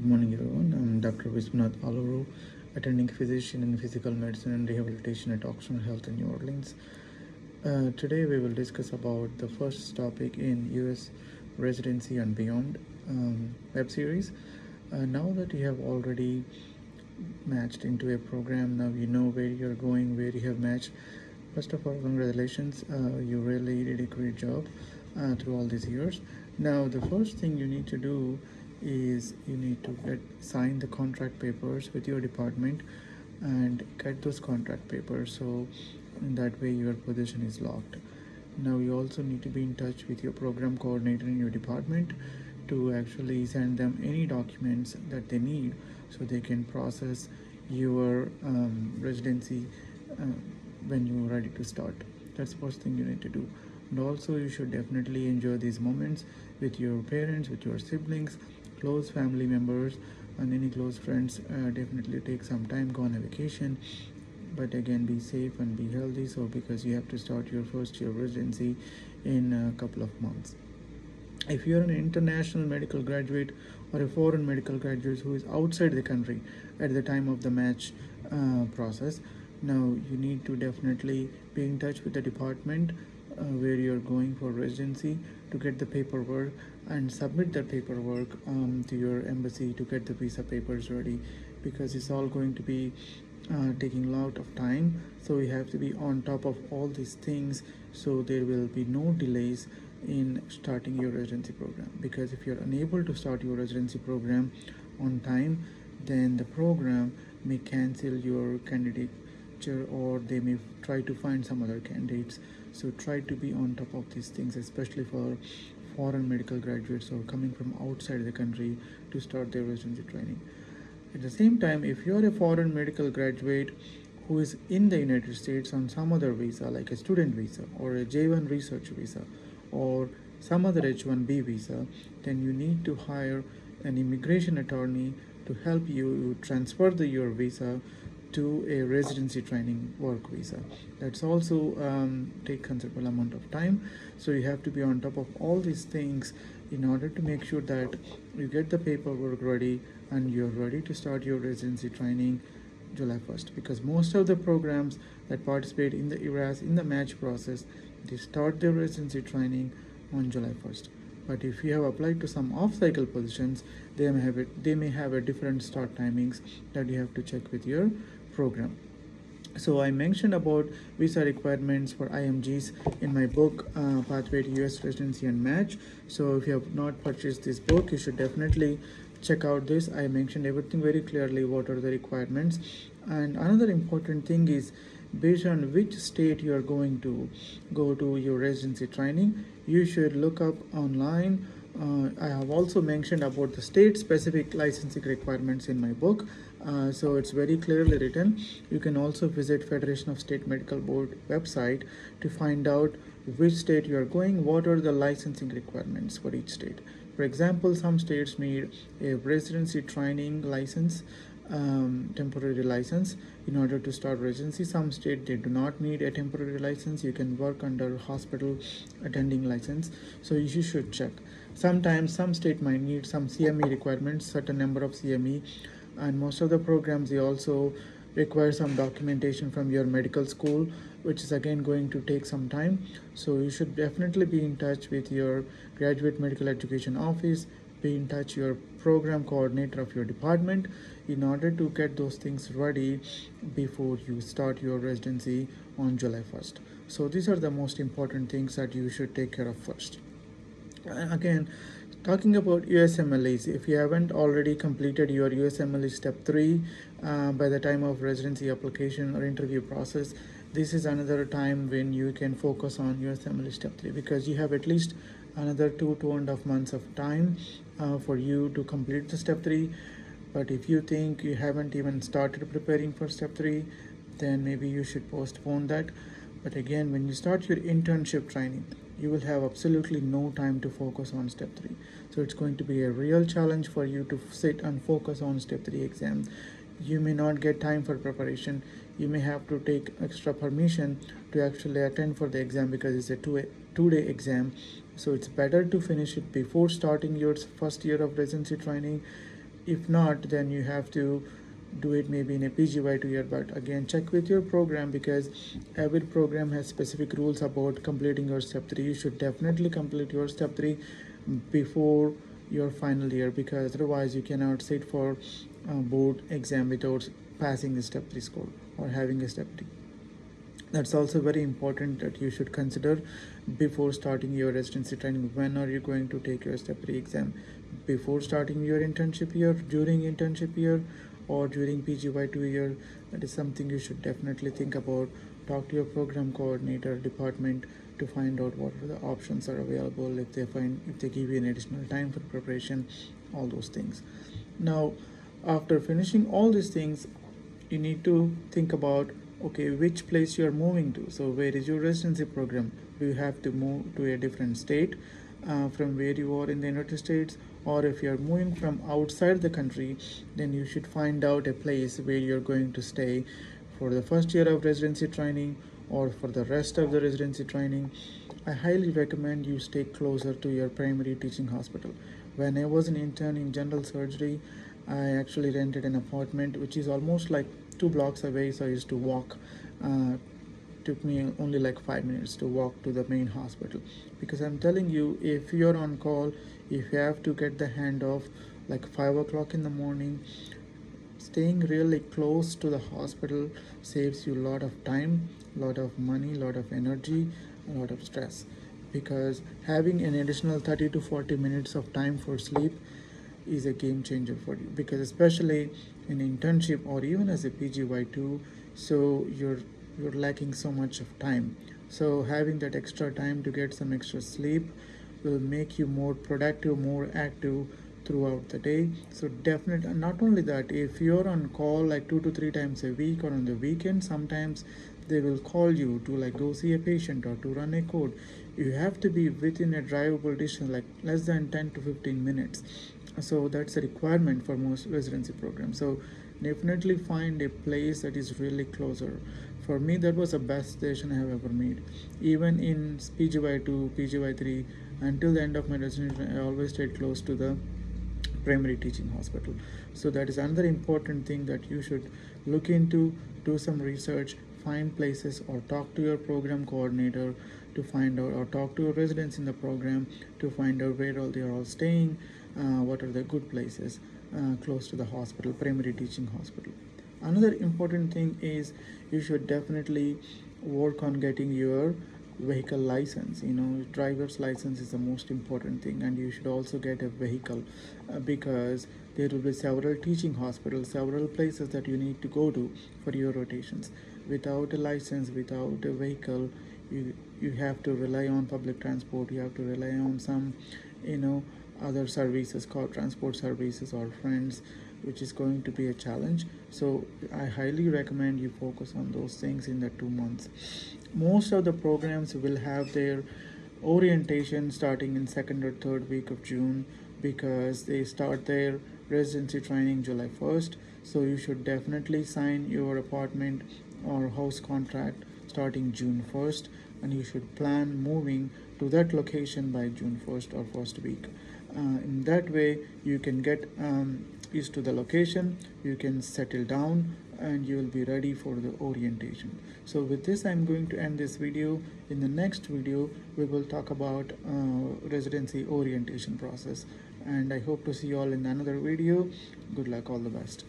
Good morning, everyone. I'm Dr. Viswanath Aluru, attending physician in physical medicine and rehabilitation at Oxford Health in New Orleans. Today, we will discuss about the first topic in U.S. Residency and Beyond web series. Now that you have already matched into a program, now you know where you're going, where you have matched. First of all, congratulations. You really did a great job through all these years. Now, the first thing you need to do is you need to sign the contract papers with your department and get those contract papers, so in that way your position is locked. Now you also need to be in touch with your program coordinator in your department to actually send them any documents that they need so they can process your residency uh, when you're ready to start. That's the first thing you need to do. And also you should definitely enjoy these moments with your parents, with your siblings, close family members, and any close friends. Definitely take some time, go on a vacation, but again be safe and be healthy, so because you have to start your first year residency in a couple of months. If you're an international medical graduate or a foreign medical graduate who is outside the country at the time of the match process, now you need to definitely be in touch with the department where you're going for residency to get the paperwork and submit that paperwork to your embassy to get the visa papers ready, because it's all going to be taking a lot of time. So you have to be on top of all these things so there will be no delays in starting your residency program, because if you're unable to start your residency program on time, then the program may cancel your candidature or they may try to find some other candidates. So try to be on top of these things, especially for foreign medical graduates or coming from outside the country to start their residency training. At the same time, if you are a foreign medical graduate who is in the United States on some other visa, like a student visa or a J1 research visa or some other H1B visa, then you need to hire an immigration attorney to help you transfer your visa to a residency training work visa. That's also take considerable amount of time. So you have to be on top of all these things in order to make sure that you get the paperwork ready and you're ready to start your residency training July 1st, because most of the programs that participate in the ERAS in the match process, they start their residency training on July 1st. But if you have applied to some off-cycle positions, they may have a different start timings that you have to check with your program. So I mentioned about visa requirements for IMGs in my book, Pathway to US Residency and Match. So if you have not purchased this book, you should definitely check out this. I mentioned everything very clearly, what are the requirements. And another important thing is, based on which state you are going to go to your residency training, you should look up online. I have also mentioned about the state specific licensing requirements in my book, so it's very clearly written. You can also visit Federation of State Medical Board website to find out which state you are going, what are the licensing requirements for each state. For example, some states need a residency training license, temporary license in order to start residency. Some state they do not need a temporary license. You can work under hospital attending license, so you should check. Sometimes some state might need some CME requirements, certain number of CME, and most of the programs they also require some documentation from your medical school, which is again going to take some time. So you should definitely be in touch with your graduate medical education office, be in touch your program coordinator of your department in order to get those things ready before you start your residency on July 1st. So these are the most important things that you should take care of first. Again, talking about USMLEs, if you haven't already completed your USMLE step 3 by the time of residency application or interview process, this is another time when you can focus on USMLE step 3, because you have at least another 2.5 months of time for you to complete the step 3. But if you think you haven't even started preparing for step 3, then maybe you should postpone that. But again, when you start your internship training, you will have absolutely no time to focus on step 3. So it's going to be a real challenge for you to sit and focus on step 3 exam. You may not get time for preparation. You may have to take extra permission to actually attend for the exam, because it's a two-day exam. So it's better to finish it before starting your first year of residency training, If not, then you have to do it maybe in a PGY 2 year. But again, check with your program, because every program has specific rules about completing your step 3. You should definitely complete your step 3 before your final year, because otherwise you cannot sit for board exam without passing the step 3 score or having a step 3. That's also very important that you should consider before starting your residency training. When are you going to take your step 3 exam? Before starting your internship year, during internship year, or during PGY 2 year? That is something you should definitely think about. Talk to your program coordinator department to find out what are the options are available, if they give you an additional time for preparation, all those things. Now, after finishing all these things, you need to think about, okay, which place you are moving to. So where is your residency program? Do you have to move to a different state from where you are in the United States? Or if you are moving from outside the country, then you should find out a place where you're going to stay for the first year of residency training or for the rest of the residency training. I highly recommend you stay closer to your primary teaching hospital. When I was an intern in general surgery, I actually rented an apartment which is almost like 2 blocks away, so I used to walk. Took me only like 5 minutes to walk to the main hospital, because I'm telling you, if you're on call, if you have to get the handoff like 5 o'clock in the morning, staying really close to the hospital saves you a lot of time, lot of money, lot of energy, a lot of stress, because having an additional 30 to 40 minutes of time for sleep is a game changer for you, because especially in internship or even as a PGY2, so you're lacking so much of time. So having that extra time to get some extra sleep will make you more productive, more active throughout the day. So definitely, not only that, if you're on call like 2 to 3 times a week or on the weekend, sometimes they will call you to like go see a patient or to run a code. You have to be within a drivable distance, like less than 10 to 15 minutes. So that's a requirement for most residency programs. So definitely find a place that is really closer. For me, that was the best decision I have ever made. Even in PGY2, PGY3, until the end of my residency, I always stayed close to the primary teaching hospital. So that is another important thing that you should look into. Do some research, find places, or talk to your program coordinator to find out, or talk to your residents in the program to find out where all they are all staying, what are the good places close to the hospital, primary teaching hospital. Another important thing is you should definitely work on getting your vehicle license. Driver's license is the most important thing, and you should also get a vehicle, because there will be several teaching hospitals, several places that you need to go to for your rotations. Without a license, without a vehicle, you have to rely on public transport. You have to rely on some you know other services called transport services or friends, which is going to be a challenge. So I highly recommend you focus on those things in the 2 months. Most of the programs will have their orientation starting in second or third week of June, because they start their residency training July 1st. So you should definitely sign your apartment or house contract starting June 1st, and you should plan moving to that location by June 1st or first week. In that way, you can get used to the location, you can settle down, and you will be ready for the orientation. So with this, I'm going to end this video. In the next video, we will talk about residency orientation process, and I hope to see you all in another video. Good luck, all the best.